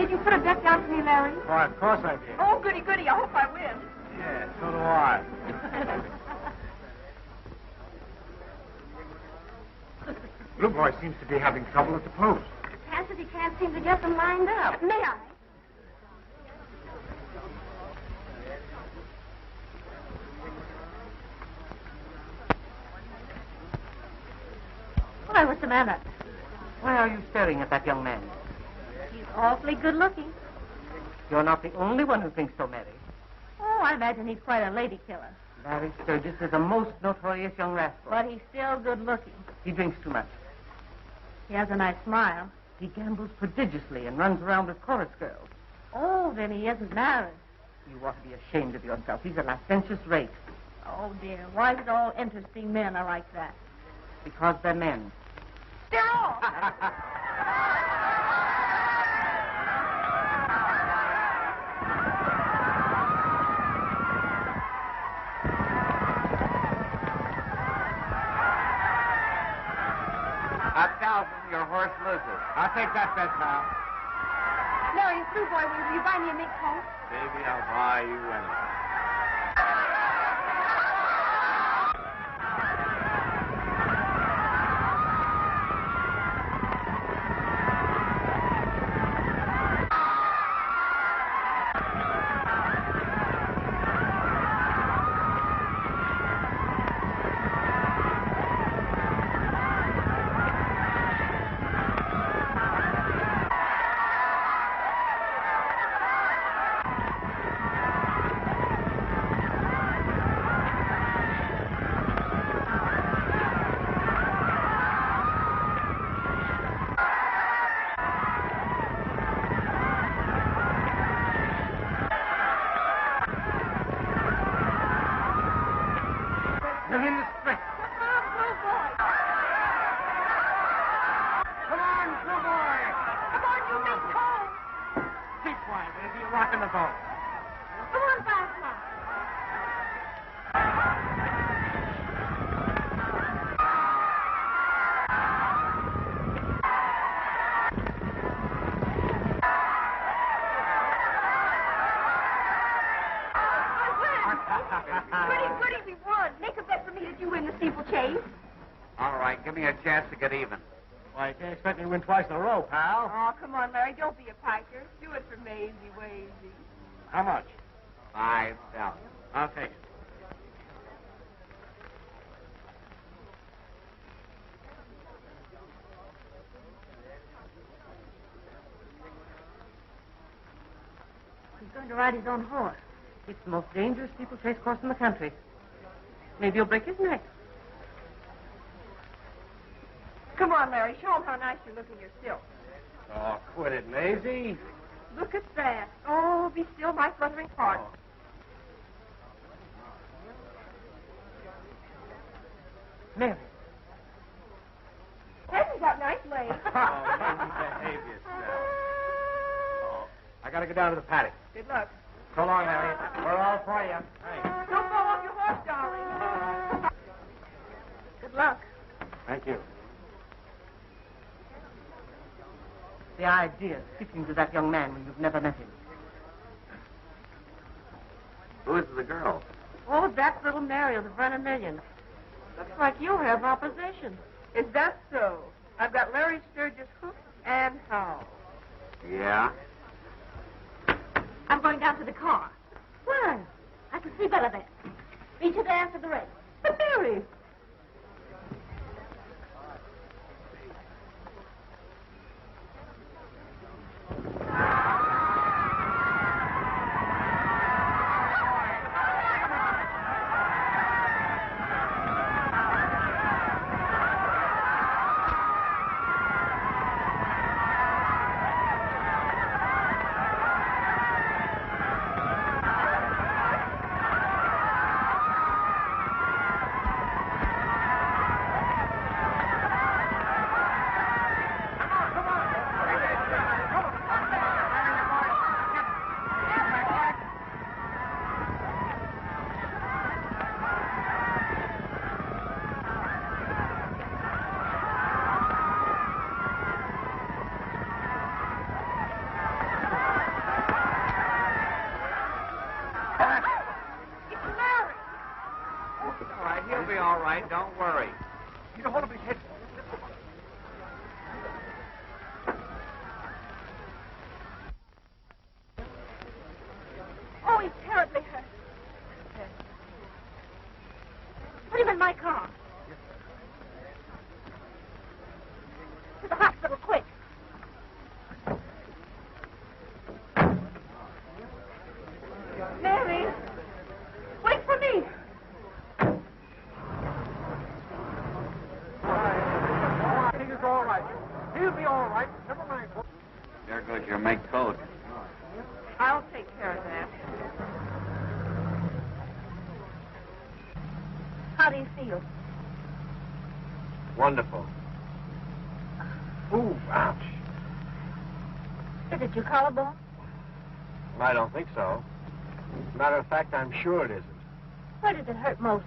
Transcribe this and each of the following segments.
Did you put a bet down for me, Larry? Why, of course I did. Oh, goody, goody. I hope I win. Yeah, so do I. Blue Boy seems to be having trouble at the post. Cassidy can't seem to get them lined up. May I? Why, what's the matter? Why are you staring at that young man? He's awfully good looking. You're not the only one who thinks so, Mary. Oh, I imagine he's quite a lady killer. Larry Sturgis is a most notorious young rascal. But he's still good looking. He drinks too much. He has a nice smile. He gambles prodigiously and runs around with chorus girls. Oh, then he isn't married. You ought to be ashamed of yourself. He's a licentious rake. Oh, dear. Why is it all interesting men are like that? Because they're men. Darrow! $1,000, your horse loses. I'll take that bet, pal. Larry, it's Blue Boy. Will you buy me a mink coat? Baby, I'll buy you anything. Give me a chance to get even. Why, you can't expect me to win twice in a row, pal. Oh, come on, Larry. Don't be a piker. Do it for Maisie Wazy. How much? $5. I'll take it. He's going to ride his own horse. It's the most dangerous steeplechase course in the country. Maybe he'll break his neck. Come on, Larry. Show him how nice you look in your silk. Oh, quit it, Maisie. Look at that. Oh, be still, my fluttering heart. Oh. Mary. Hasn't he got nice legs? Oh, Maisie, behave yourself. Oh, I gotta go down to the paddock. Good luck. So long, Larry. We're all for you. Hey. Don't fall off your horse, darling. Good luck. Thank you. The idea of speaking to that young man when you've never met him. Who is the girl? Oh, that's little Mary of the Vernon million. Looks like you have opposition. Is that so? I've got Larry Sturgis hooked and how? Yeah? I'm going down to the car. Why? I can see better there. Meet you there after the race. But Mary! He'll be all right. Don't worry. You don't hold up his head. Oh, he's terribly hurt. Put him in my car. To the hospital, quick. Mary, wait for me. He's all right. He'll be all right. Never mind. There goes your make coat. I'll take care of that. How do you feel? Wonderful. Ooh, ouch. Is it your collarbone? I don't think so. Matter of fact, I'm sure it isn't. Where does it hurt most?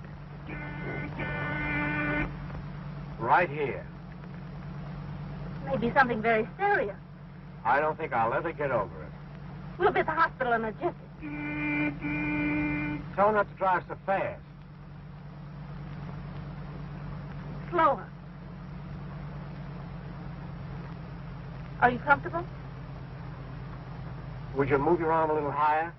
Right here. Maybe something very serious. I don't think I'll ever get over it. We'll be at the hospital in a jiffy. Tell him not to drive so fast. Slower. Are you comfortable? Would you move your arm a little higher?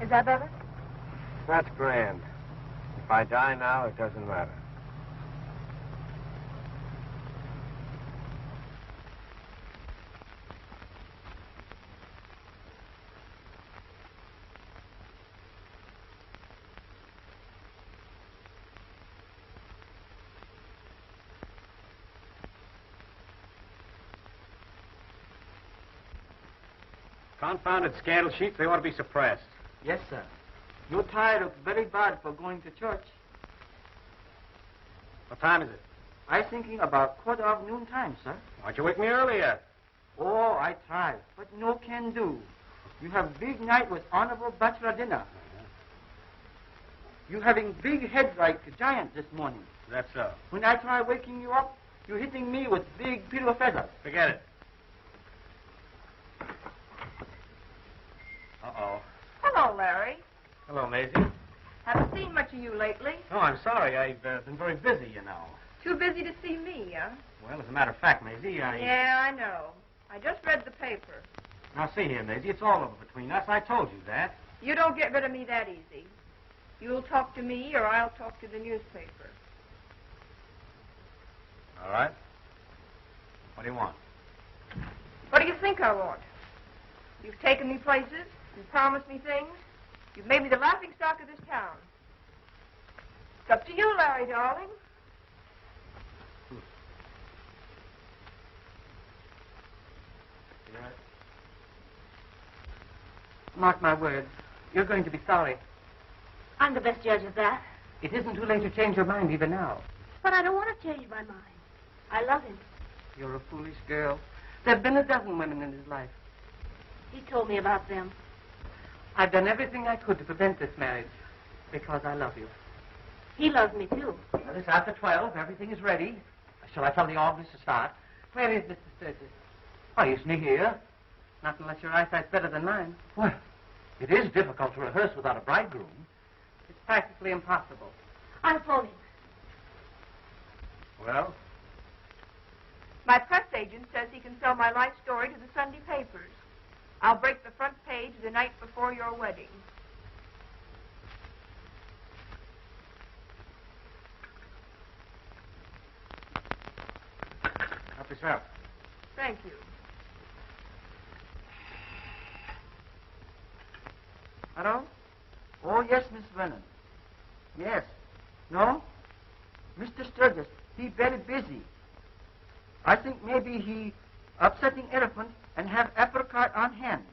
Is that better? That's grand. If I die now, it doesn't matter. Confounded scandal sheets, they ought to be suppressed. Yes, sir. Your tie looks very bad for going to church. What time is it? I thinking about quarter of noon time, sir. Why'd you wake me earlier? Oh, I try, but no can do. You have big night with honorable bachelor dinner. You having big head like a giant this morning. That's so. When I try waking you up, you hitting me with big pillow feathers. Forget it. Uh-oh. Hello, Larry. Hello, Maisie. Haven't seen much of you lately. Oh, I'm sorry. I've been very busy, you know. Too busy to see me, huh? Well, as a matter of fact, Maisie, Yeah, I know. I just read the paper. Now, see here, Maisie, it's all over between us. I told you that. You don't get rid of me that easy. You'll talk to me or I'll talk to the newspaper. All right. What do you want? What do you think I want? You've taken me places. You've promised me things. You've made me the laughingstock of this town. It's up to you, Larry, darling. You right? Mark my words. You're going to be sorry. I'm the best judge of that. It isn't too late to change your mind even now. But I don't want to change my mind. I love him. You're a foolish girl. There have been a dozen women in his life. He told me about them. I've done everything I could to prevent this marriage because I love you. He loves me, too. Well, it's after 12. Everything is ready. Shall I tell the organist to start? Where is Mr. Sturgis? Why, isn't he here? Not unless your eyesight's better than mine. Well, it is difficult to rehearse without a bridegroom. It's practically impossible. I'm phoning. Well? My press agent says he can sell my life story to the Sunday papers. I'll break the front page the night before your wedding. Help yourself. Thank you. Hello? Oh, yes, Miss Vernon. Yes. No? Mr. Sturgis, he very busy. I think maybe he upsetting elephant and have apricot on hand.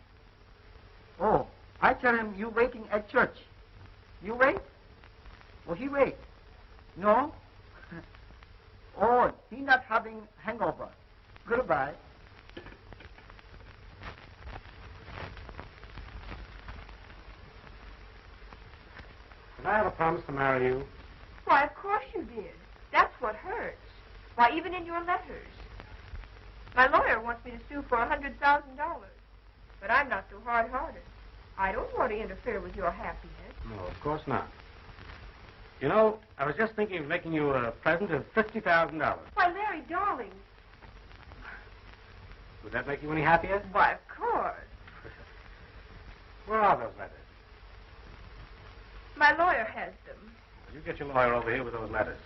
Oh, I tell him you waiting at church. You wait? Oh, he wait. No? Oh, he not having hangover. Goodbye. Did I ever promise to marry you? Why, of course you did. That's what hurts. Why, even in your letters. My lawyer wants me to sue for $100,000. But I'm not so hard-hearted. I don't want to interfere with your happiness. No, of course not. You know, I was just thinking of making you a present of $50,000. Why, Larry, darling. Would that make you any happier? Why, of course. Where are those letters? My lawyer has them. You get your lawyer over here with those letters.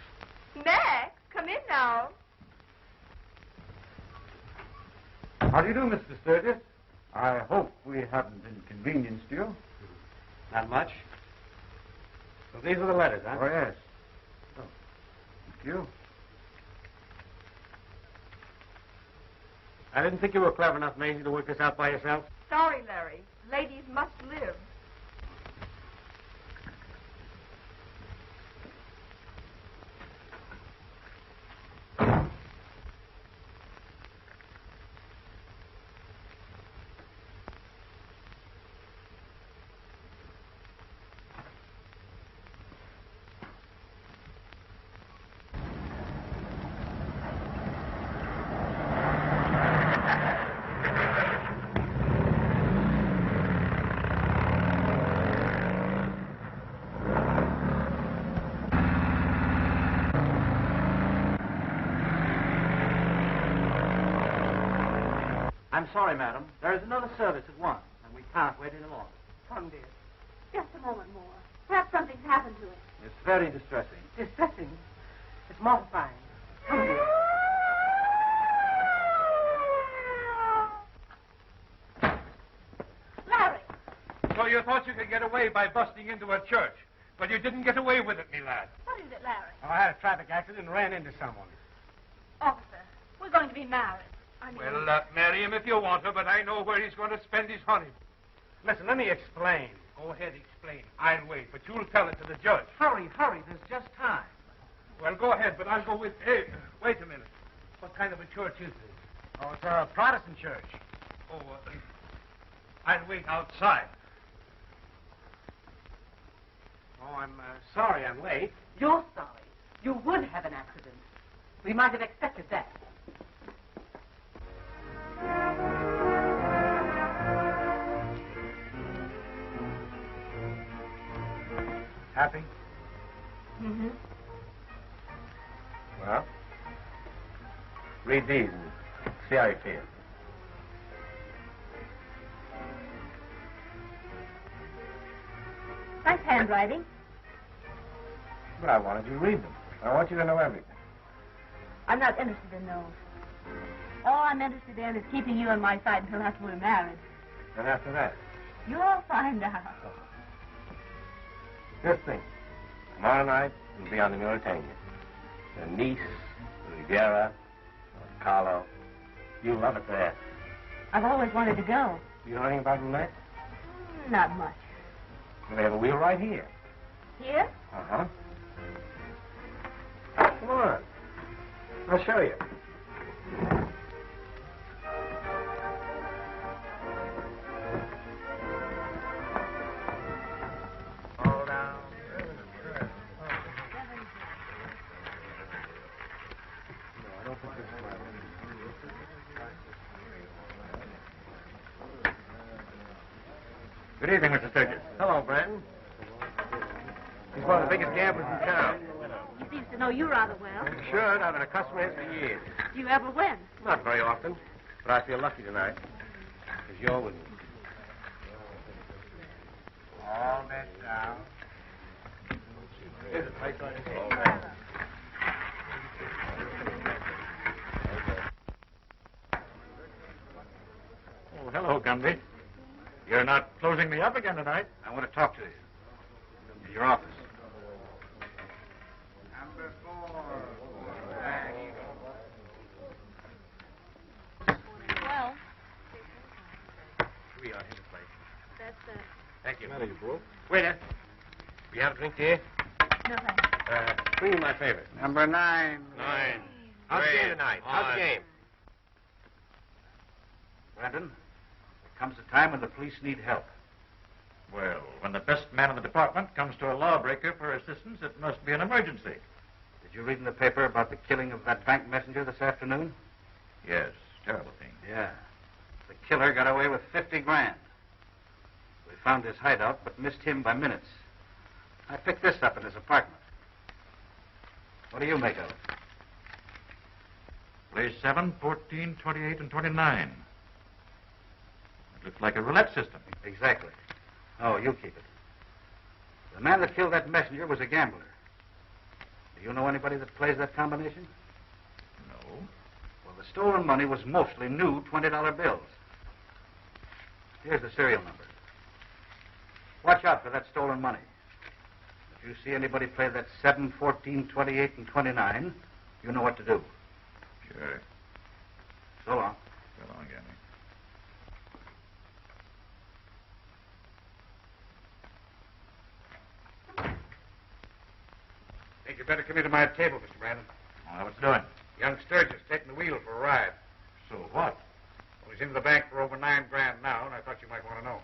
Max, come in now. How do you do, Mr. Sturgis? I hope we haven't inconvenienced you. Not much. So these are the letters, huh? Oh, yes. Oh, thank you. I didn't think you were clever enough, Maisie, to work this out by yourself. Sorry, Larry. Ladies must live. I'm sorry, madam. There is another service at 1, and we can't wait any longer. Come, dear. Just a moment more. Perhaps something's happened to it. It's very distressing. Distressing. It's mortifying. Come, dear. Larry! So you thought you could get away by busting into a church, but you didn't get away with it, me lad. What is it, Larry? Oh, I had a traffic accident and ran into someone. Officer, we're going to be married. Well, marry him if you want to, but I know where he's going to spend his honeymoon. Listen, let me explain. Go ahead, explain. I'll wait, but you'll tell it to the judge. Hurry, hurry. There's just time. Well, go ahead, but I'll go with... Hey, wait a minute. What kind of a church is this? Oh, it's a Protestant church. Oh, I'll wait outside. Oh, I'm sorry I'm late. You're sorry. You would have an accident. We might have expected that. Happy? Mm-hmm. Well, read these and see how you feel. Nice handwriting. But I wanted you to read them. I want you to know everything. I'm not interested in those. All I'm interested in is keeping you on my side until after we're married. And after that, You'll find out. just think. Tomorrow night, we'll be on the Mauritania. The Nice, Riviera, Monte Carlo. You'll love it there. I've always wanted to go. You know anything about roulette? Not much. Well, they have a wheel right here. Here? Uh-huh. Come on. I'll show you. All down. No, I don't think this is right. Good evening, Mr. Sturgis. Hello, Brandon. He's one of the biggest gamblers in town. He seems to know you rather well. Should. I've been a customer of his for years. Do you ever win? Not very often, but I feel lucky tonight. Because you're with me. All that down. Here's a place on your head. Oh, hello, Gunby. You're not closing me up again tonight. I want to talk to you. In your office. Number 4. Well, We are in the place. that's, Thank you. You broke? Waiter. You have a drink here? no thanks. Bring me my favorite. Number 9. 9. How's the game tonight? How's the game? Brandon, there comes a time when the police need help. Well, when the best man in the department comes to a lawbreaker for assistance, it must be an emergency. Did you read in the paper about the killing of that bank messenger this afternoon? Yes, terrible thing. Yeah. The killer got away with 50 grand. We found his hideout, but missed him by minutes. I picked this up in his apartment. What do you make of it? Place 7, 14, 28, and 29. It looks like a roulette system. Exactly. Oh, you keep it. The man that killed that messenger was a gambler. Do you know anybody that plays that combination? No. Well, the stolen money was mostly new $20 bills. Here's the serial number. Watch out for that stolen money. If you see anybody play that 7, 14, 28, and 29, you know what to do. Sure. So long. So long, Gabby. Think you better come into my table, Mr. Brandon. What's doing? Young Sturgis taking the wheel for a ride. So what? Well, he's into the bank for over $9 grand now, and I thought you might want to know.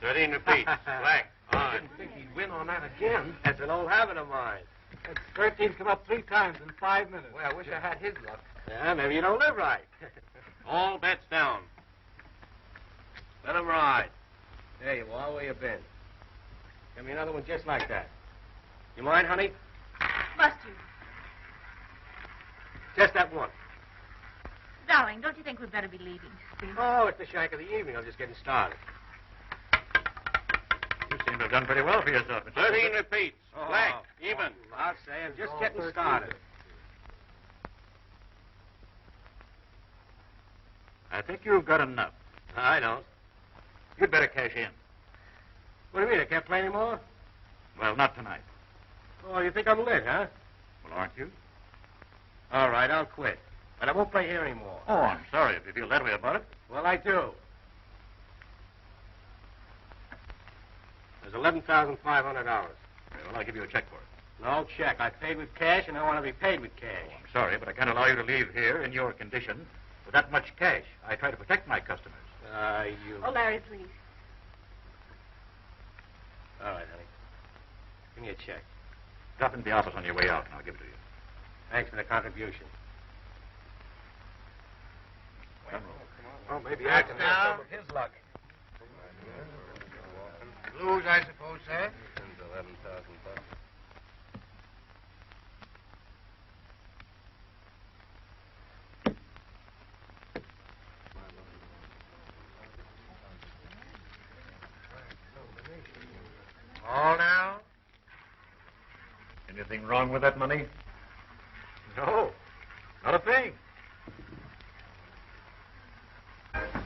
$13 repeats. Black. I didn't think he'd win on that again. That's an old habit of mine. That's 13's come up 3 times in 5 minutes. Well, I wish I had his luck. Yeah, maybe you don't live right. All bets down. Let him ride. There you are. Where you been? Give me another one just like that. You mind, honey? Must you? Just that one. Darling, don't you think we'd better be leaving? Oh, it's the shank of the evening. I'm just getting started. You seem to have done pretty well for yourself. Mr. 13 repeats. Black. Even. I'll say I'm just getting started. I think you've got enough. I don't. You'd better cash in. What do you mean? I can't play anymore? Well, not tonight. Oh, you think I'm lit, huh? Well, aren't you? All right, I'll quit. But I won't play here anymore. Oh, I'm sorry if you feel that way about it. Well, I do. There's $11,500. Well, I'll give you a check for it. No check. I paid with cash, and I want to be paid with cash. Oh, I'm sorry, but I can't allow you to leave here in your condition with that much cash. I try to protect my customers. You... Oh, Larry, please. All right, honey. Give me a check. Drop into the office on your way out, and I'll give it to you. Thanks for the contribution. Well, maybe I can have some of his luck. Blues, I suppose, sir? $11,000. All now? Anything wrong with that money? No, not a thing.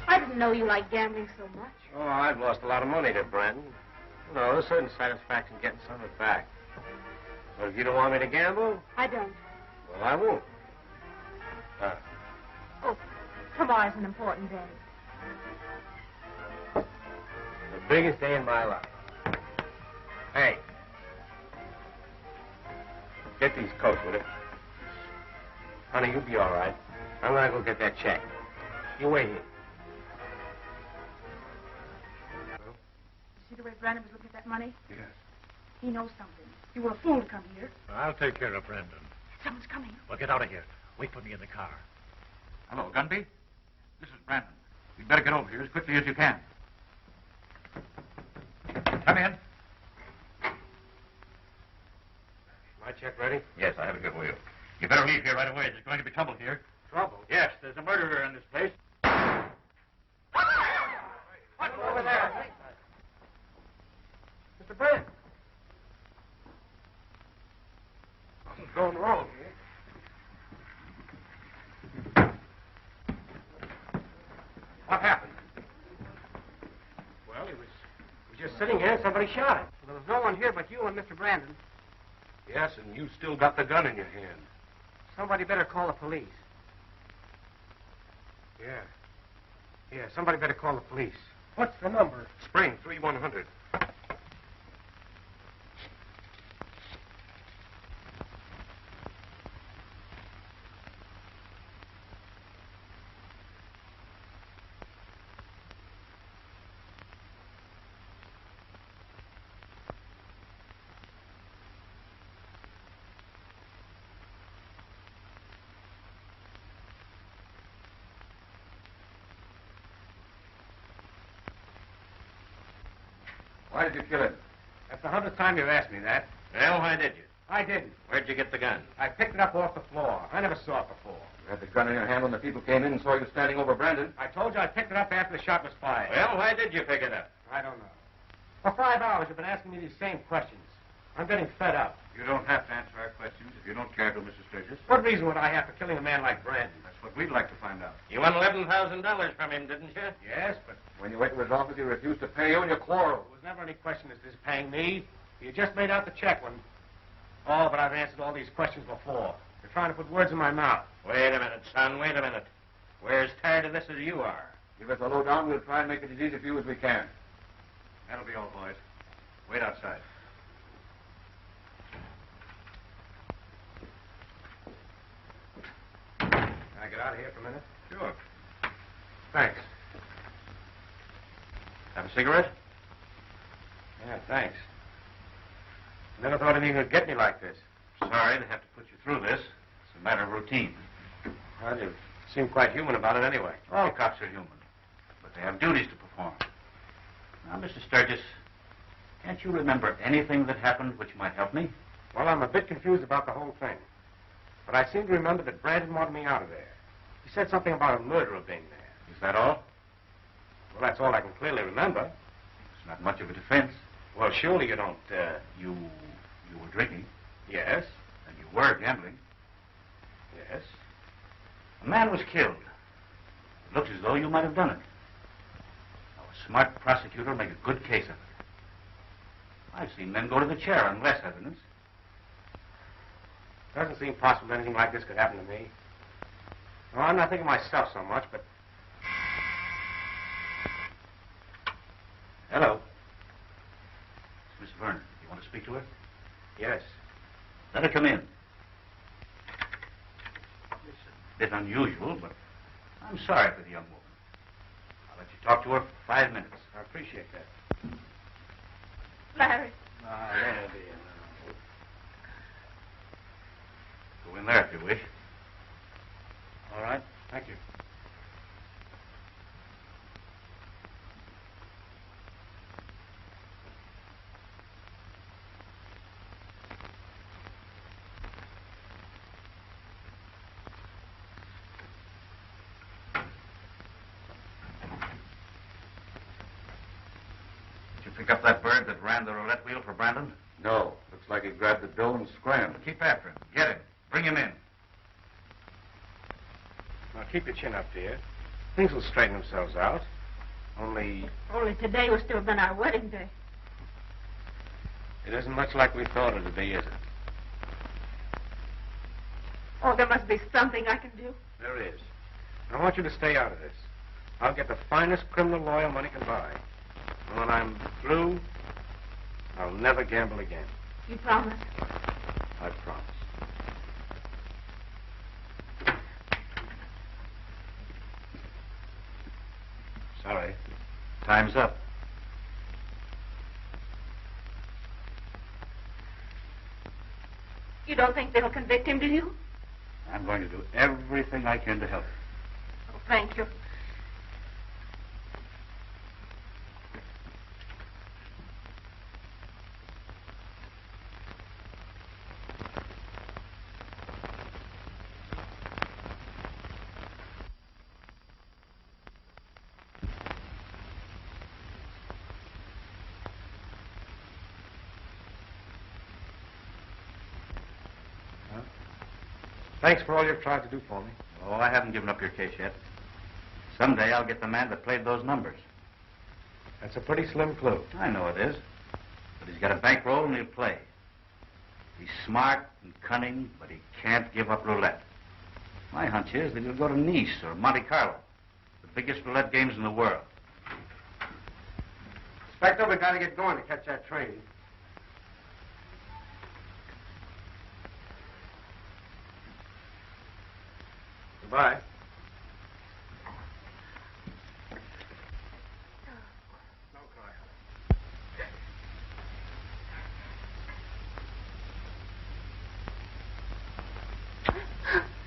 I didn't know you liked gambling so much. Oh, I've lost a lot of money to Brandon. You know, there's certain satisfaction getting some of it back. But if you don't want me to gamble, I don't. well, I won't. Oh, tomorrow's an important day. The biggest day in my life. Hey. Get these coats, will you? Honey, you'll be all right. I'm going to go get that check. You wait here. See the way Brandon was looking at that money? Yes. He knows something. You were a fool to come here. I'll take care of Brandon. Someone's coming. Well, get out of here. Wait for me in the car. Hello, Gunby. This is Brandon. You'd better get over here as quickly as you can. Come in. My check ready? Yes, I have it here for you. You better leave here right away. There's going to be trouble here. Trouble? Yes, there's a murderer in this place. What's over there? Mr. Brand. Something's going wrong here. What happened? Well, he was just sitting here and somebody shot him. There was no one here but you and Mr. Brandon. Yes, and you still got the gun in your hand. Somebody better call the police. Yeah, somebody better call the police. What's the number? Spring 3100. Why did you kill him? That's the 100th time you've asked me that. Well, why did you? I didn't. Where'd you get the gun? I picked it up off the floor. I never saw it before. You had the gun in your hand when the people came in and saw you standing over Brandon. I told you I picked it up after the shot was fired. Well, why did you pick it up? I don't know. For 5 hours, you've been asking me these same questions. I'm getting fed up. You don't have to answer our questions if you don't care to, Mr. Sturgis. What reason would I have for killing a man like Brandon? That's what we'd like to find out. You won $11,000 from him, didn't you? Yes, but When you went to his office, he refused to pay you and you quarreled. there was never any question as to his paying me. You just made out the check when... Oh, but I've answered all these questions before. You're trying to put words in my mouth. Wait a minute, son, wait a minute. We're as tired of this as you are. Give us a lowdown, we'll try and make it as easy for you as we can. That'll be all, boys. Wait outside. Can I get out of here for a minute? Sure. Thanks. Have a cigarette? Yeah, thanks. I never thought anything would get me like this. Sorry to have to put you through this. It's a matter of routine. Well, you seem quite human about it anyway. All cops are human, but they have duties to perform. Now, Mr. Sturgis, can't you remember anything that happened which might help me? Well, I'm a bit confused about the whole thing. But I seem to remember that Brandon wanted me out of there. He said something about a murderer being there. Is that all? Well, that's all I can clearly remember. It's not much of a defense. Well, surely you don't, You were drinking, Yes. and you were gambling. Yes. A man was killed. It looks as though you might have done it. Now, a smart prosecutor will make a good case of it. I've seen men go to the chair on less evidence. Doesn't seem possible that anything like this could happen to me. Well, I'm not thinking of myself so much, but... Hello. Miss Vernon, you want to speak to her? Yes. Let her come in. It's a bit unusual, but I'm sorry for the young woman. I'll let you talk to her for 5 minutes. I appreciate that. Larry. Ah, let her be alone. Go in there if you wish. All right. Thank you. Did you pick up that bird that ran the roulette wheel for Brandon? No. Looks like he grabbed the dough and scrambled. Keep after him. Get him. Bring him in. Now, keep your chin up, dear. Things will straighten themselves out. Only today will still been our wedding day. it isn't much like we thought it would be, is it? Oh, there must be something I can do. There is. I want you to stay out of this. I'll get the finest criminal lawyer money can buy. And when I'm through, I'll never gamble again. You promise? I promise. Sorry. Time's up. You don't think they'll convict him, do you? I'm going to do everything I can to help. Oh, thank you. Thanks for all you've tried to do for me. Oh, I haven't given up your case yet. Someday I'll get the man that played those numbers. That's a pretty slim clue. I know it is. But he's got a bankroll and he'll play. He's smart and cunning, but he can't give up roulette. My hunch is that he'll go to Nice or Monte Carlo, the biggest roulette games in the world. Inspector, we've got to get going to catch that train. Goodbye. Don't cry.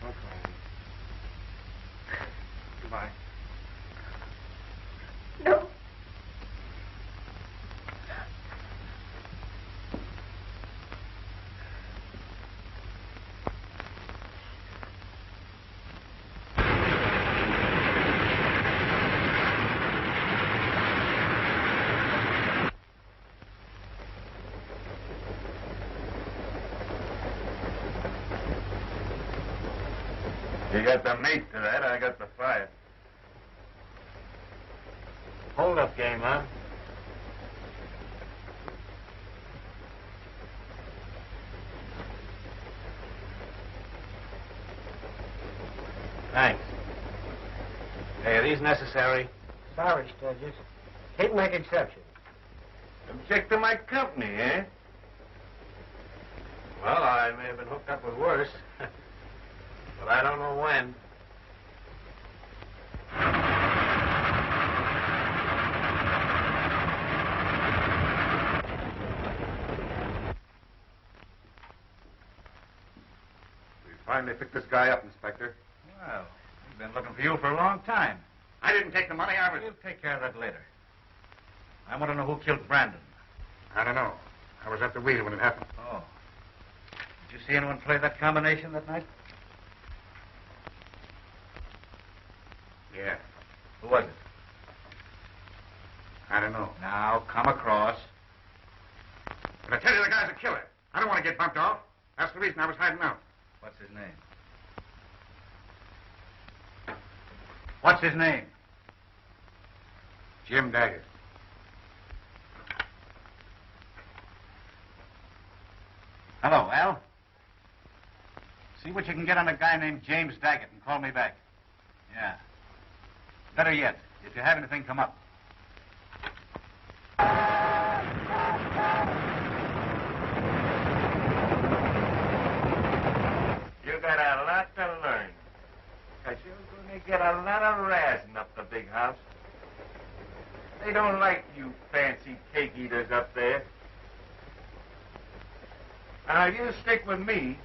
Don't cry. Goodbye. No. You got the meat to that, I got the fire. Hold up game, huh? Thanks. Hey, are these necessary? Sorry, Sturgis. He'd make exceptions. Object to my company, eh? Well, I may have been hooked up with worse. But I don't know when. We finally picked this guy up, Inspector. Well, we've been looking for you for a long time. I didn't take the money. We'll take care of that later. I want to know who killed Brandon. I don't know. I was at the wheel when it happened. Oh. Did you see anyone play that combination that night? Yeah. Who was it? I don't know. Now, come across. But I tell you, the guy's a killer. I don't want to get bumped off. That's the reason I was hiding out. What's his name? What's his name? Jim Daggett. Hello, Al. See what you can get on a guy named James Daggett and call me back. Yeah. Better yet, if you have anything come up. You got a lot to learn. Because you're going to get a lot of razzing up the big house. They don't like you fancy cake eaters up there. Now, if you stick with me,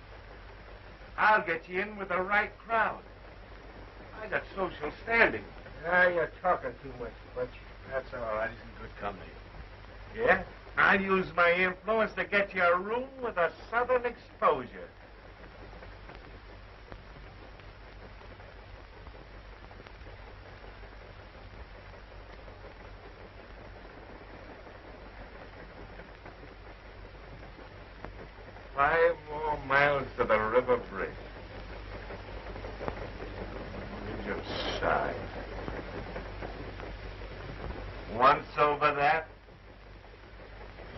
I'll get you in with the right crowd. I got social standing. Ah, you're talking too much, Butch. That's all right. He's in good company. Yeah? I'll use my influence to get you a room with a southern exposure. Five more miles to the river bridge. Just side. Once over that,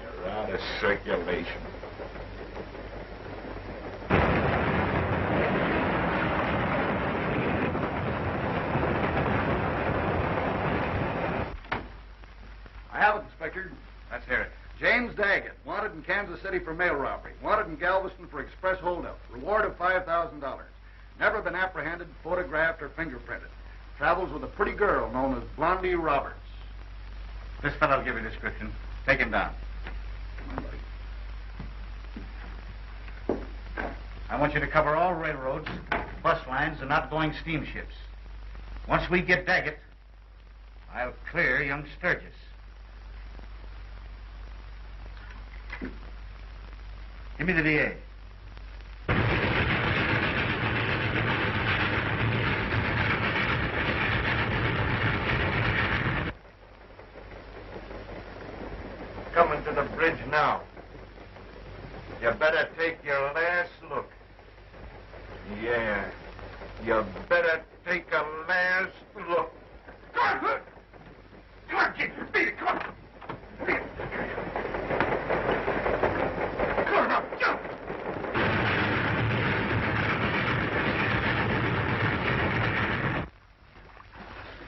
you're out of circulation. I have it, Inspector. Let's hear it. James Daggett, wanted in Kansas City for mail robbery. Wanted in Galveston for express holdup. Reward of $5,000. Never been apprehended, photographed, or fingerprinted. Travels with a pretty girl known as Blondie Roberts. This fellow will give you a description. Take him down. Come on, buddy. I want you to cover all railroads, bus lines, and outgoing steamships. Once we get Daggett, I'll clear young Sturgis. Give me the DA. Coming to the bridge now. You better take your last look. Yeah. You better take a last look. Come on, come on, kid. Beat it, come on. Beat it. Come on, now, jump.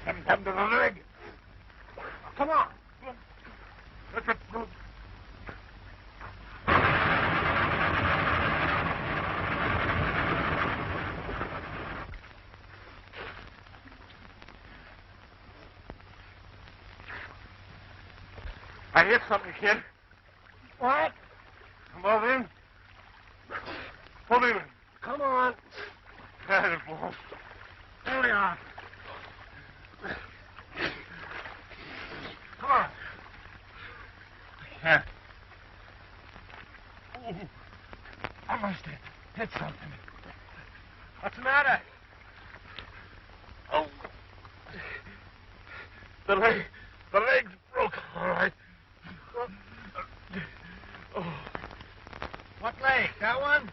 Haven't come to the leg. Come on. Let's go. I hit something, kid. What? Come on in. Hold in. Come on. Got it, boy. There we are. Come on. I can't. Ooh, I must have hit something. What's the matter? Oh. The leg's broke, all right. Oh. What leg? That one?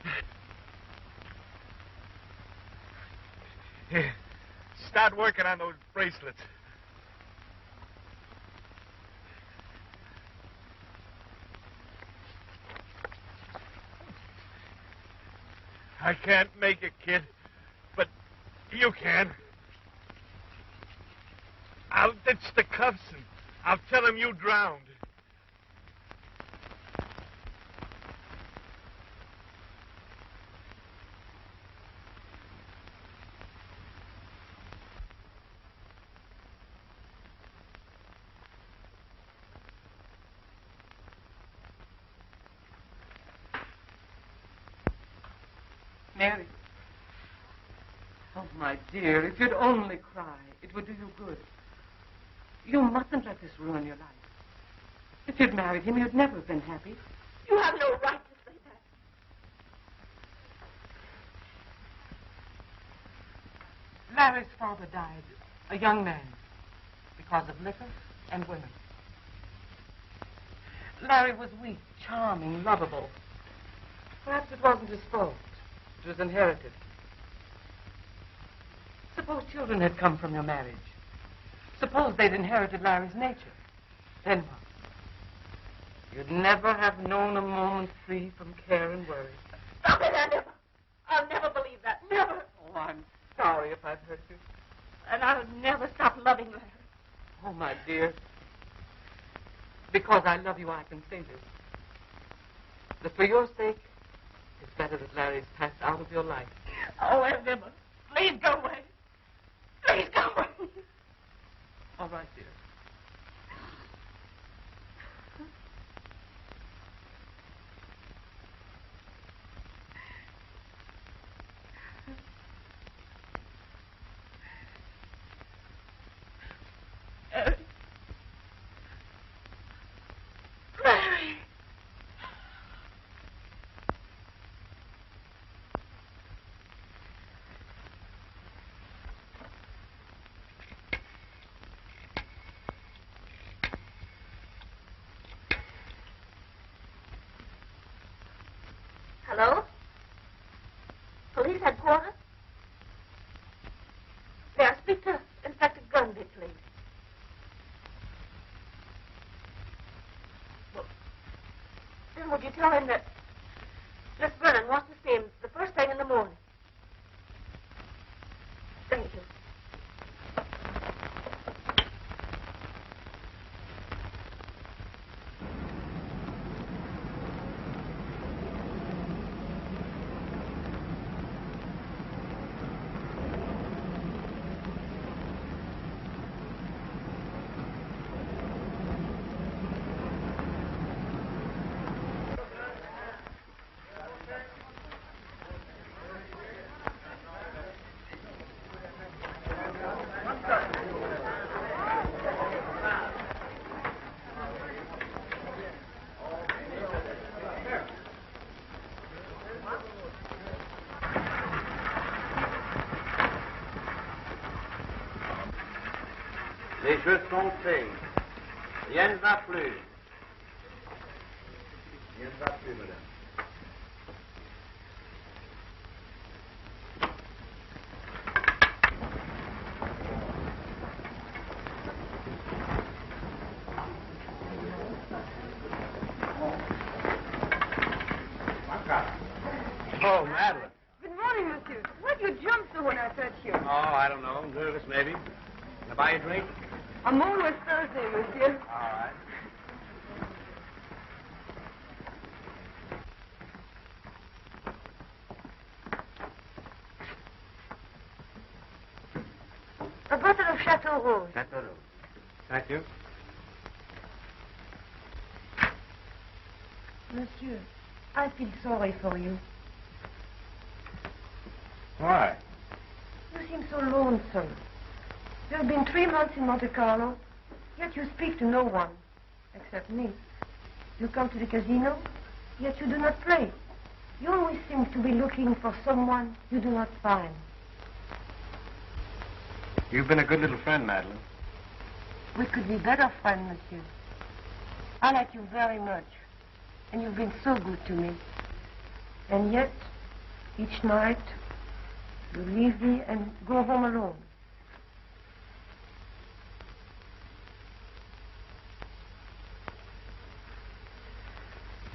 Here, start working on those bracelets. I can't make it, kid, but you can. I'll ditch the cuffs and I'll tell him you drowned. Mary. Oh, my dear, if you'd only cry, it would do you good. You mustn't let this ruin your life. If you'd married him, you'd never have been happy. You have no right to say that. Larry's father died, a young man, because of liquor and women. Larry was weak, charming, lovable. Perhaps it wasn't his fault. It was inherited. Suppose children had come from your marriage. Suppose they'd inherited Larry's nature. Then what? You'd never have known a moment free from care and worry. Stop it, I'll never believe that. Never. Oh, I'm sorry if I've hurt you. And I'll never stop loving Larry. Oh, my dear. Because I love you, I can say this. That for your sake, it's better that Larry's passed out of your life. Oh, Emma, please go away. Please go away. All right, dear. Larry. Hello? Police headquarters? May I speak to Inspector Gunby, please? Well, then would you tell him that Miss Vernon wants to see him the first thing in the morning? Thank you. Les jeux sont faits. Rien ne va plus. Rien ne va plus, madame. Oh, Madelon. Good morning, monsieur. Why did you jump so when I touched you? Oh, I don't know. Nervous, maybe. Can I buy you a drink? I'm always Thursday, monsieur. All right. A bottle of Chateau Rose. Chateau. Thank you. Monsieur, I feel sorry for you. Why? You seem so lonesome. You have been 3 months in Monte Carlo, yet you speak to no one, except me. You come to the casino, yet you do not play. You always seem to be looking for someone you do not find. You've been a good little friend, Madelon. We could be better friends, monsieur. I like you very much, and you've been so good to me. And yet, each night, You leave me and go home alone.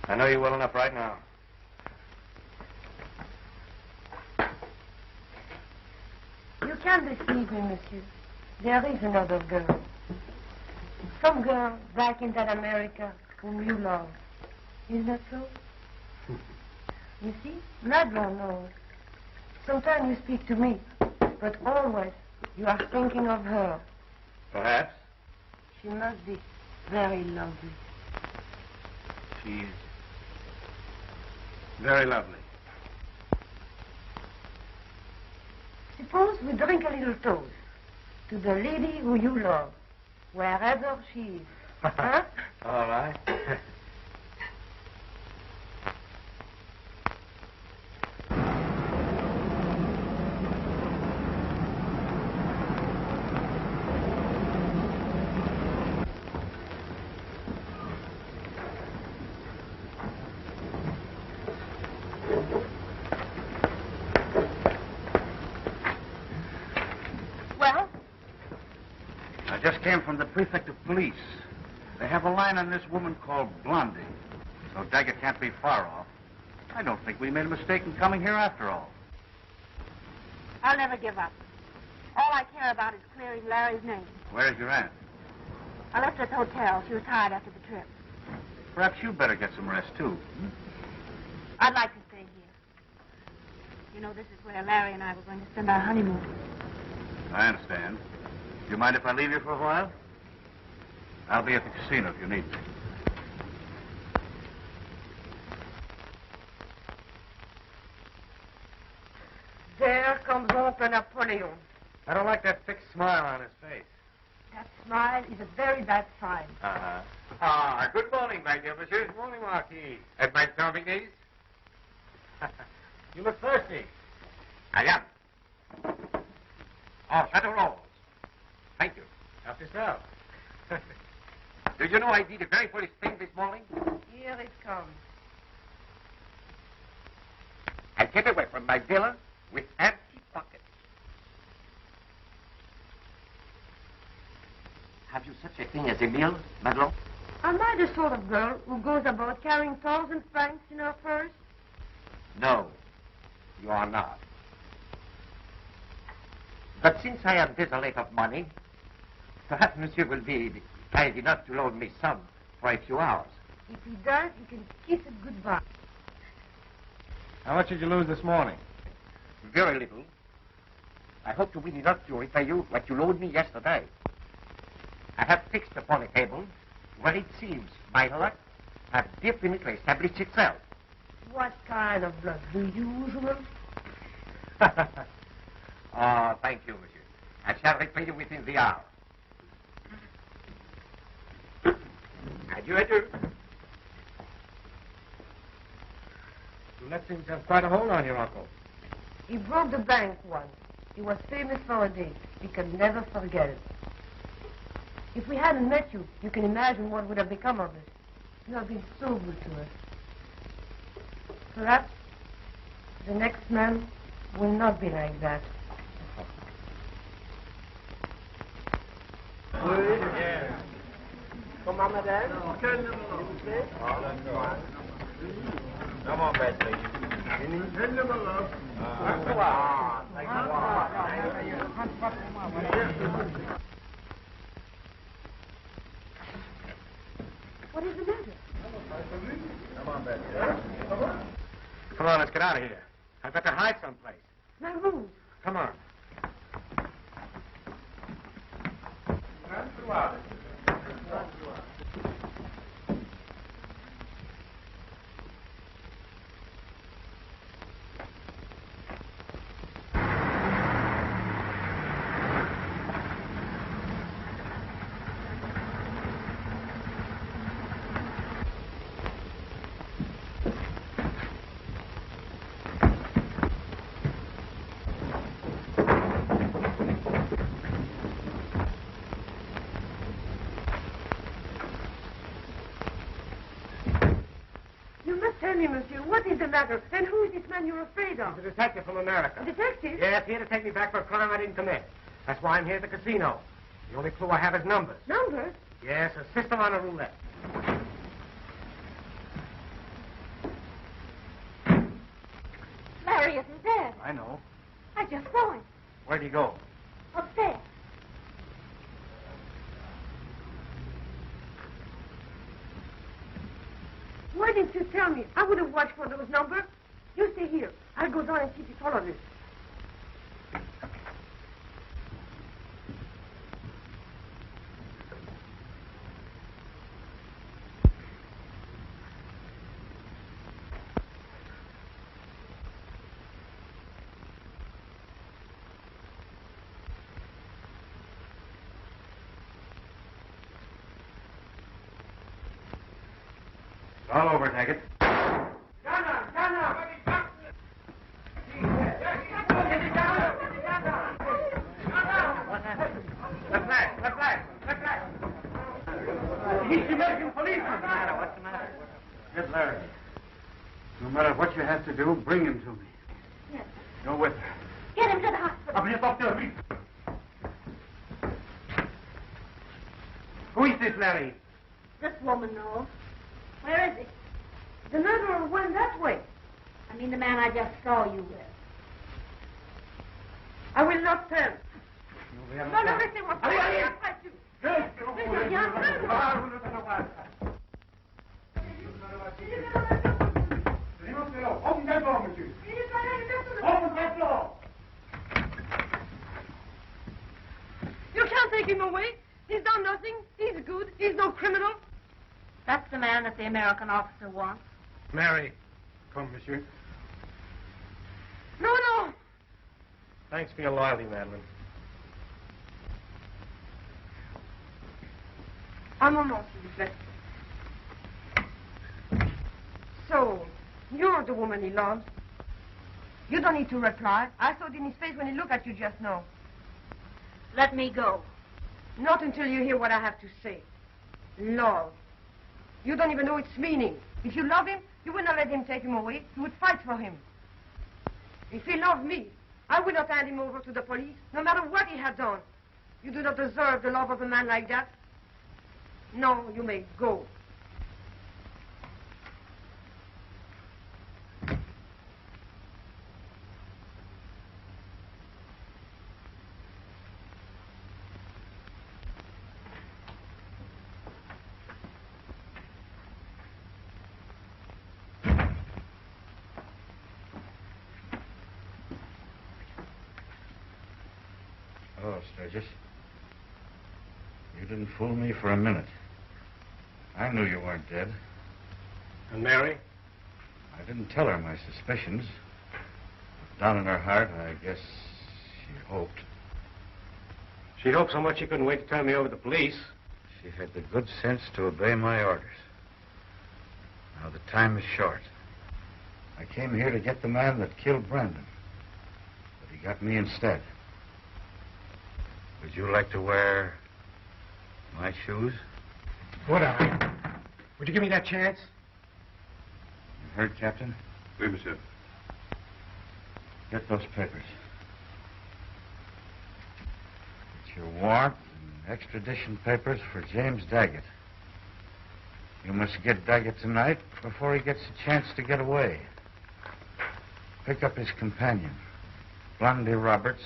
I know you well enough right now. You can't deceive me, monsieur. There is another girl. Some girl back in that America whom you love. Is that so? You see, Madelon knows. Sometimes you speak to me, but always you are thinking of her. Perhaps. She must be very lovely. She's very lovely. Suppose we drink a little toast to the lady who you love, wherever she is. Huh? All right. Came from the prefect of police. They have a line on this woman called Blondie. So Daggett can't be far off. I don't think we made a mistake in coming here after all. I'll never give up. All I care about is clearing Larry's name. Where's your aunt? I left her at the hotel. She was tired after the trip. Perhaps you better get some rest, too. I'd like to stay here. You know, this is where Larry and I were going to spend our honeymoon. I understand. Do you mind if I leave you for a while? I'll be at the casino if you need me. There comes Uncle Napoleon. I don't like that fixed smile on his face. That smile is a very bad sign. Uh-huh. Ah, good morning, my dear monsieur. Good morning, Marquis. At my serving days? You look thirsty. I am. Oh, Chateau Rose. Thank you. Help yourself. Do you know I did a very foolish thing this morning? Here it comes. I get away from my villa with empty pockets. Have you such a thing as a meal, Madelon? Am I the sort of girl who goes about carrying 1,000 francs in her purse? No, you are not. But since I am desolate of money, perhaps monsieur will be kind enough to loan me some for a few hours. If he does, you can kiss it goodbye. How much did you lose this morning? Very little. I hope to win enough to repay you what you loaned me yesterday. I have fixed upon a table where it seems my luck has definitely established itself. What kind of blood? The usual? Oh, thank you, monsieur. I shall repay you within the hour. Adieu, adieu. That seems to have quite a hold on your uncle. He broke the bank once. He was famous for a day. We can never forget it. If we hadn't met you, you can imagine what would have become of us. You have been so good to us. Perhaps the next man will not be like that. Comment, madame? Come on, bed, please. What is the matter? Come on, let's get out of here. I've got to hide someplace. My room. Come on. what is the matter? And who is this man you're afraid of? He's a detective from America. A detective? Yes, here to take me back for a crime I didn't commit. That's why I'm here at the casino. The only clue I have is numbers. Numbers? Yes, a system on a roulette. Larry isn't dead. I know. I just saw him. Where'd he go? Upstairs. Why didn't you tell me? I would have watched for those numbers. You stay here. I'll go down and see if you follow this. All over, Daggett. He's the American police. What's the matter? What's the matter? Get Larry. No matter what you have to do, bring him to me. Yes. Go with her. Get him to the hospital. Up here, Stockdale. Who is this, Larry? This woman knows. Where is he? The murderer went that way. I mean the man I just saw you with. I will not tell. No, No, listen, what's going on? I'll fight you. Listen, young man. Open that door, monsieur. Open that door. You can't take him away. He's done nothing. He's good. He's no criminal. That's the man that the American officer wants. Mary. Come, monsieur. No, no. Thanks for your loyalty, Madelon. Un moment, s'il vous plaît. So, you're the woman he loves. You don't need to reply. I saw it in his face when he looked at you just now. Let me go. Not until you hear what I have to say. Love. You don't even know its meaning. If you love him, you would not let him take him away. You would fight for him. If he loved me, I would not hand him over to the police, no matter what he had done. You do not deserve the love of a man like that. No, you may go. Oh, Sturgis. You didn't fool me for a minute. I knew you weren't dead. And Mary? I didn't tell her my suspicions. But down in her heart, I guess she hoped. She hoped so much she couldn't wait to turn me over to the police. She had the good sense to obey my orders. Now the time is short. I came here to get the man that killed Brandon. But he got me instead. Would you like to wear my shoes? Would I? Would you give me that chance? You heard, Captain? Oui, monsieur. Get those papers. It's your warrant and extradition papers for James Daggett. You must get Daggett tonight before he gets a chance to get away. Pick up his companion, Blondie Roberts,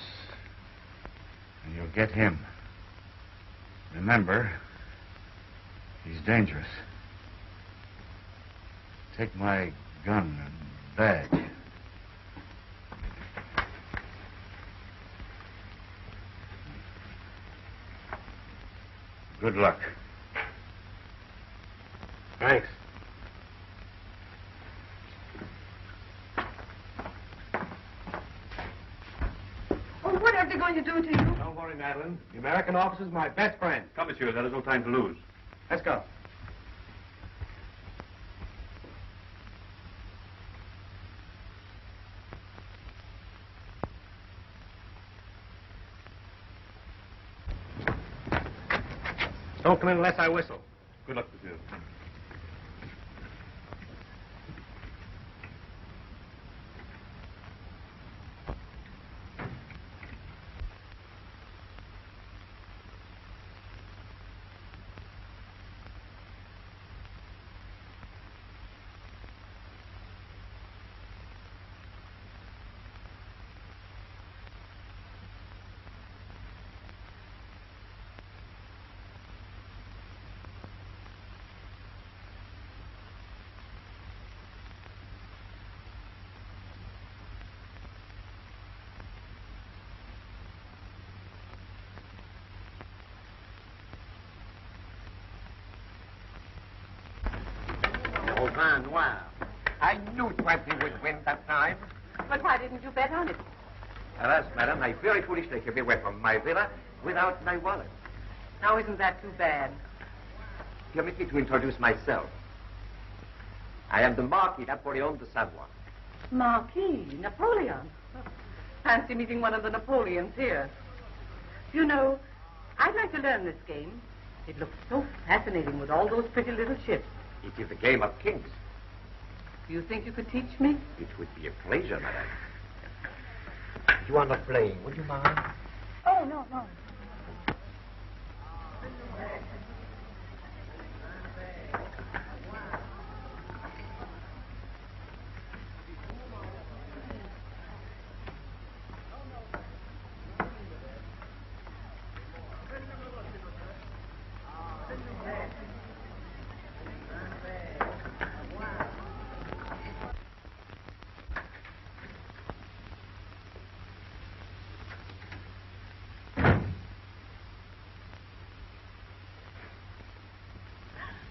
and you'll get him. Remember, he's dangerous. Take my gun and badge. Good luck. Thanks. Oh, what are they going to do to you? Don't worry, Madelon. The American officer's my best friend. Come, monsieur. There is no time to lose. Let's go. Don't come in unless I whistle. Good luck, monsieur. vin noir. I knew 20 would win that time. But why didn't you bet on it? Alas, madam, I very foolishly came away from my villa without my wallet. Now, isn't that too bad? Permit me to introduce myself. I am the Marquis Napoleon de Savoie. Marquis Napoleon. Fancy meeting one of the Napoleons here. You know, I'd like to learn this game. It looks so fascinating with all those pretty little ships. It is a game of kings. Do you think you could teach me? It would be a pleasure, madam. You are not playing, would you mind? Oh, no, no.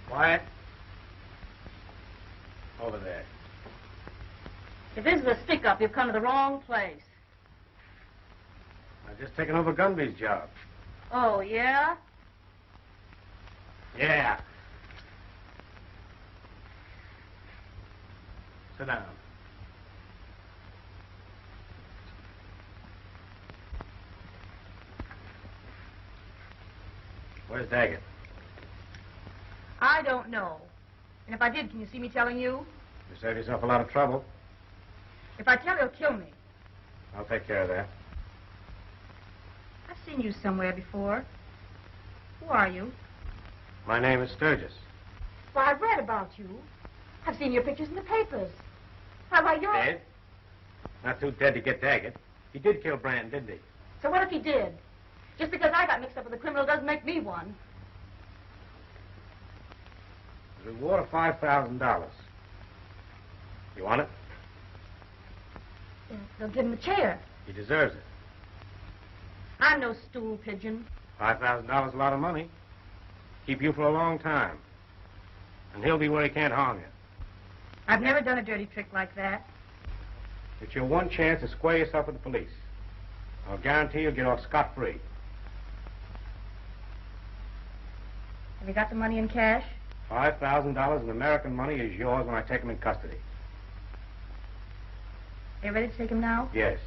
Quiet. Over there. If this is a stick-up, you've come to the wrong place. I've just taken over Gunby's job. Oh, yeah? Yeah. Sit down. Where's Daggett? I don't know. And if I did, can you see me telling you? You saved yourself a lot of trouble. If I tell, he'll kill me. I'll take care of that. I've seen you somewhere before. Who are you? My name is Sturgis. Well, I've read about you. I've seen your pictures in the papers. Why, you're... Dead? Not too dead to get Daggett. He did kill Brand, didn't he? So what if he did? Just because I got mixed up with a criminal doesn't make me one. The reward of $5,000. You want it? Yeah, they'll give him a chair. He deserves it. I'm no stool pigeon. $5,000 is a lot of money. Keep you for a long time. And he'll be where he can't harm you. I've never done a dirty trick like that. It's your one chance to square yourself with the police. I'll guarantee you'll get off scot-free. Have you got the money in cash? $5,000 in American money is yours when I take him in custody. Are you ready to take him now? Yes.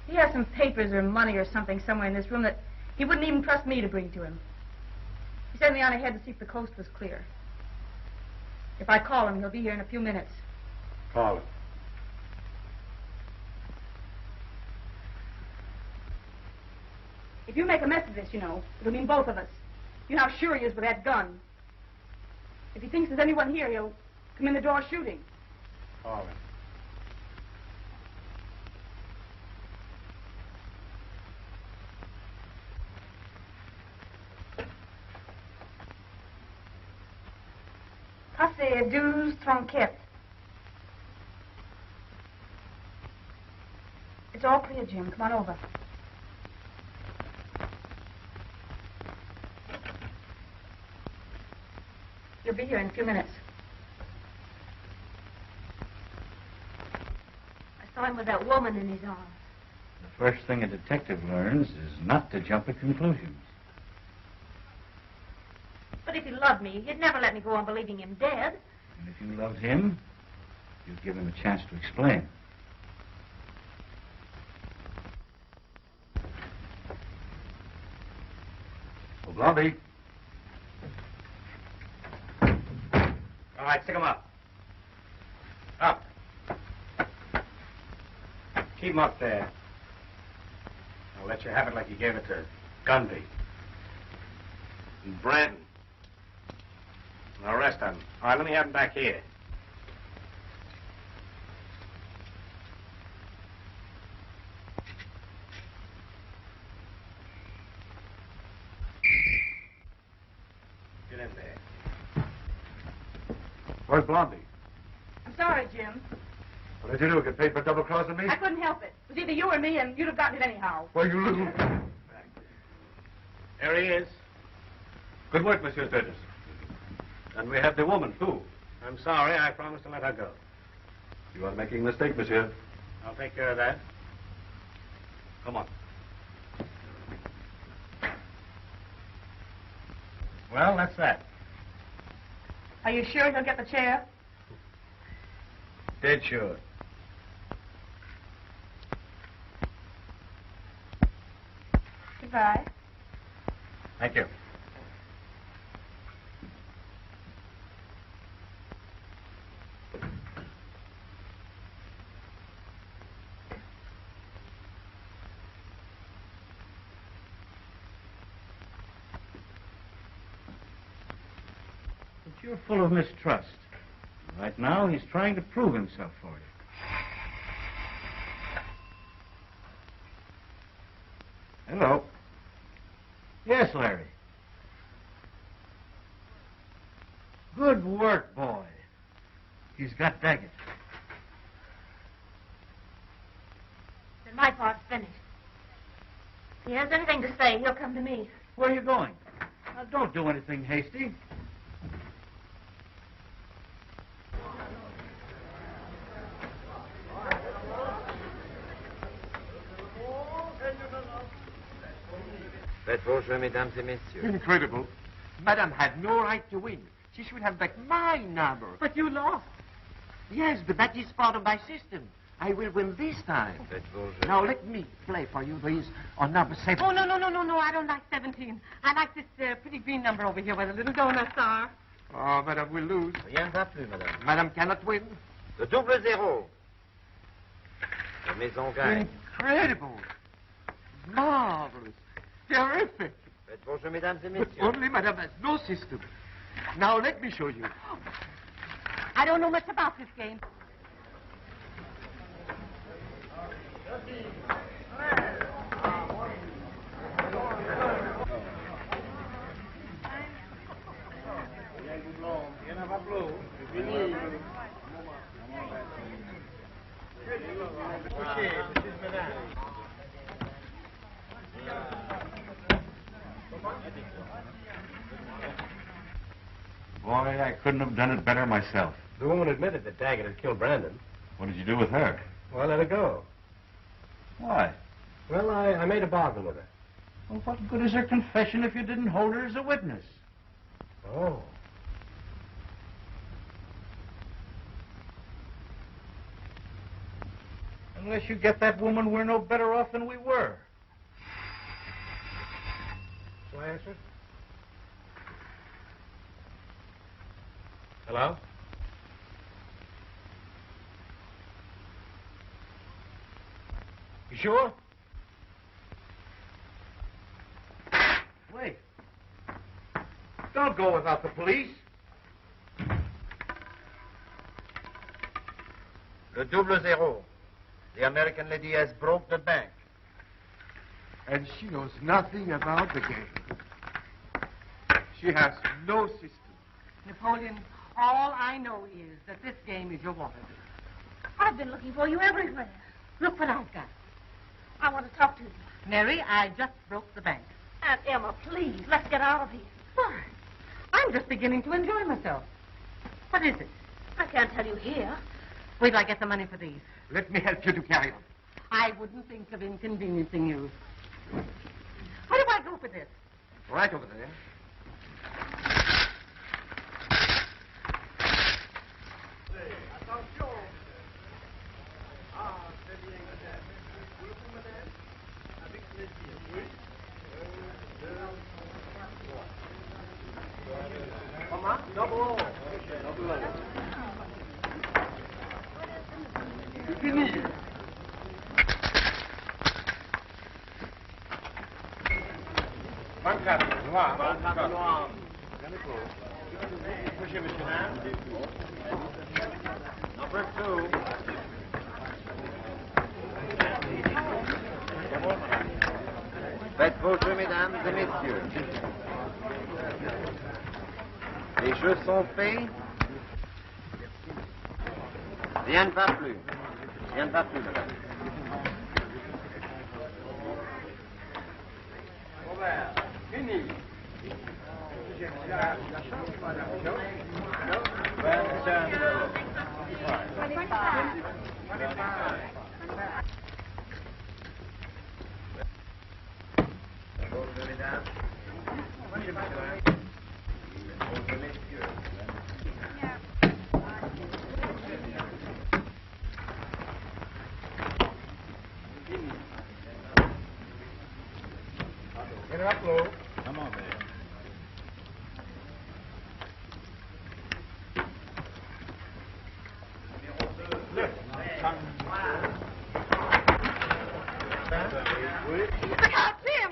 He has some papers or money or something somewhere in this room that he wouldn't even trust me to bring to him. He sent me on ahead to see if the coast was clear. If I call him, he'll be here in a few minutes. Call him. If you make a mess of this, you know, it'll mean both of us. You know how sure he is with that gun. If he thinks there's anyone here, he'll come in the door shooting. Call him. Passez 12 tronquettes. It's all clear, Jim. Come on over. He'll be here in a few minutes. I saw him with that woman in his arms. The first thing a detective learns is not to jump at conclusions. But if he loved me, he'd never let me go on believing him dead. And if you loved him, you'd give him a chance to explain. Oh, Blondie. All right, stick him up. Up. Keep him up there. I'll let you have it like you gave it to Gunby. And Brandon. And the rest of them. All right, let me have them back here. Get in there. Where's Blondie? I'm sorry, Jim. What did you do? Get paid for double-crossing me? I couldn't help it. It was either you or me, and you'd have gotten it anyhow. Well, you little... There he is. Good work, Monsieur Sturgis. And we have the woman, too. I'm sorry. I promised to let her go. You are making a mistake, monsieur. I'll take care of that. Come on. Well, that's that. Are you sure he'll get the chair? Dead sure. Goodbye. Thank you. But you're full of mistrust. Right now, he's trying to prove himself for you. Hello. Yes, Larry. Good work, boy. He's got Daggett. Then my part's finished. If he has anything to say, he'll come to me. Where are you going? Now, don't do anything hasty. Faites vos jeux, mesdames et messieurs. Incredible. Madame had no right to win. She should have back my number. But you lost. Yes, but that is part of my system. I will win this time. Faites vos jeux. Now let me play for you these on number 7. Oh, no. I don't like 17. I like this pretty green number over here where the little donuts are. Oh, Madame will lose. Rien ne va plus, madame. Madame cannot win. Le double zéro. La maison gagne. Incredible. Marvelous. Terrific. Faites vos jeux, mesdames et But messieurs. only Madame has no system. Now let me show you. I don't know much about this game. Boy, I couldn't have done it better myself. The woman admitted that Daggett had killed Brandon. What did you do with her? Well, I let her go. Why? Well, I made a bargain with her. Well, what good is her confession if you didn't hold her as a witness? Oh. Unless you get that woman, we're no better off than we were. Shall I answer? Hello? You sure? Wait. Don't go without the police. Le double zéro. The American lady has broke the bank. And she knows nothing about the game. She has no system. Napoleon, all I know is that this game is your water. I've been looking for you everywhere. Look what I've got. I want to talk to you. Mary, I just broke the bank. Aunt Emma, please, let's get out of here. Why? I'm just beginning to enjoy myself. What is it? I can't tell you here. Wait till I get the money for these. Let me help you to carry them. I wouldn't think of inconveniencing you. Where do I go for this? Right over there. Number 2. Faites vos jeux, mesdames et messieurs. Les jeux sont faits. Rien ne va plus. Rien ne va plus, madame. Get it up low. Come on, man. Look out, Tim!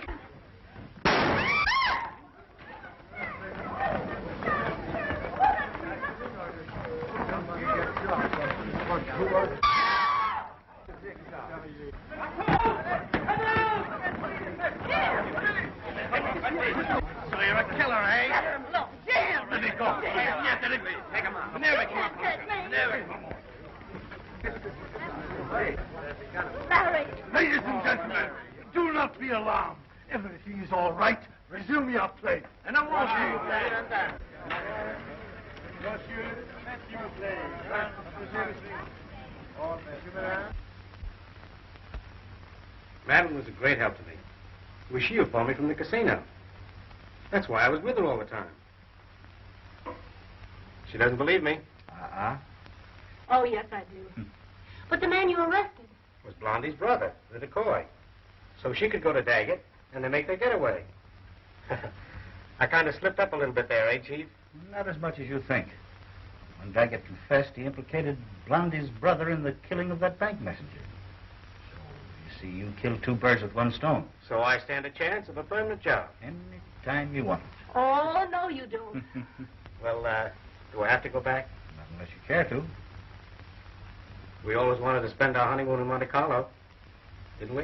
So you're a killer, eh? Look, Jim! Let me go. Yes, let me. Take him out. Never come up. Never. Larry! Ladies and gentlemen, do not be alarmed. Everything is all right. Resume your play. And I won't see you play. Madelon was a great help to me. It was she who phoned me from the casino. That's why I was with her all the time. She doesn't believe me. Oh, yes, I do. But the man you arrested. Was Blondie's brother, the decoy. So she could go to Daggett, and they make their getaway. I kind of slipped up a little bit there, eh, Chief? Not as much as you think. When Daggett confessed, he implicated Blondie's brother in the killing of that bank messenger. So, you see, you killed two birds with one stone. So I stand a chance of a permanent job. Any time you want. Oh, no, you don't. Well, do I have to go back? Not unless you care to. We always wanted to spend our honeymoon in Monte Carlo, didn't we?